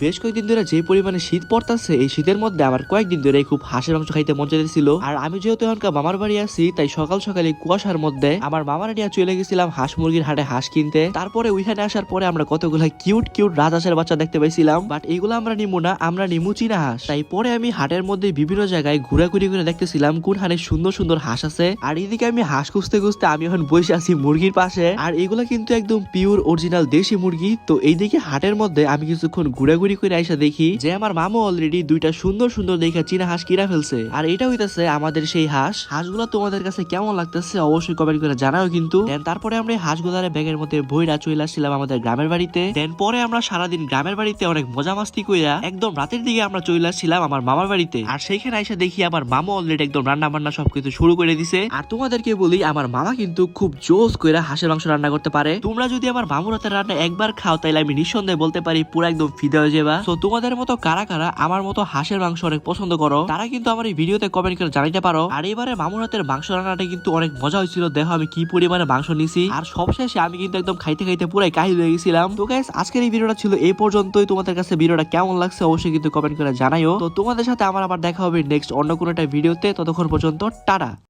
বেশ কয়েকদিন ধরে যে পরিমাণে শীত পড়তেছে, এই শীতের মধ্যে আমার কয়েকদিন ধরে খুব হাঁসের মাংস খাইতে মন চাইতেছিল। আর আমি যেহেতু এখনকার মামার বাড়ি আছি, তাই সকাল সকালে কুয়াশার মধ্যে আমার মামার নিয়ে চলে গেছিলাম হাঁস মুরগির হাটে হাঁস কিনতে। তারপরে ওইখানে আসার পরে আমরা কতগুলা কিউট কিউট রাজহাঁসের বাচ্চা দেখতে পাইছিলাম, বাট এগুলো আমরা নিমু না, আমরা নিমু চীনা হাঁস। তাই পরে আমি হাটের মধ্যে বিভিন্ন জায়গায় ঘোরাঘুরি করে দেখতেছিলাম কোন হাটে সুন্দর সুন্দর হাঁস আছে। আর এদিকে আমি হাঁস খুঁজতে খুঁজতে আমি এখন বসে আছি মুরগির পাশে। আর এগুলা কিন্তু একদম পিওর অরিজিনাল দেশি মুরগি। তো এইদিকে হাটের মধ্যে আমি কিছুক্ষণ ঘোরাঘুরি করে আইসা দেখি যে আমার মামু অলরেডি দুইটা সুন্দর সুন্দর দেখে চীনা হাঁস কিনা ফেলছে। আর এটা হইতাছে আমাদের সেই হাঁস। হাঁসগুলো তোমাদের কাছে কেমন লাগতেছে অবশ্যই কমেন্ট করে জানাও কিন্তু। তারপরে আমরা হাঁসগুলার ব্যাগের মধ্যে বইরা চলে আসছিলাম আমাদের গ্রামের বাড়িতে। দেন পরে আমরা সারাদিন গ্রামের বাড়িতে অনেক মজা মাস্তি কইরা একদম রাতের দিকে আমরা চলে আসছিলাম আমার মামার বাড়িতে। আর সেইখানে আইসা দেখি আমার মামা অলরেডি একদম রান্না বান্না সবকিছু শুরু করে দিছে। আর তোমাদেরকে বলি আমার মামা কিন্তু খুব জোস কইরা হাঁসের মাংস রান্না করতে পারে। তোমরা যদি আমার মামুর হাতের রান্না একবার খাও তাইলে আমি নিঃসন্দেহে বলতে পারি পুরো একদম ফিদা হয়ে যাবা। তো তোমাদের মতো কারা কারা আমার মতো হাঁসের মাংস অনেক পছন্দ করো তারা কিন্তু আমার এই ভিডিওতে কমেন্ট করে জানাইতে পারো। আর এবারে মামুর হাতের মাংস রান্নাটা কিন্তু অনেক মজা হয়েছিল। দেখো আমি কি পরিমাণে মাংস নিছি, আর সবশেষে আমি কিন্তু একদম খাইতে খাইতে পুরাই কাহিল হয়ে গেছিলাম। তো গাইস আজকের এই ভিডিওটা ছিল এই পর্যন্তই। তোমাদের কাছে ভিডিওটা কেমন লাগছে অবশ্যই কিন্তু কমেন্ট করে জানাইও। তো তোমাদের সাথে আমার আবার দেখা হবে নেক্সট অন্য কোনো একটা ভিডিওতে। ততক্ষণ পর্যন্ত টাটা।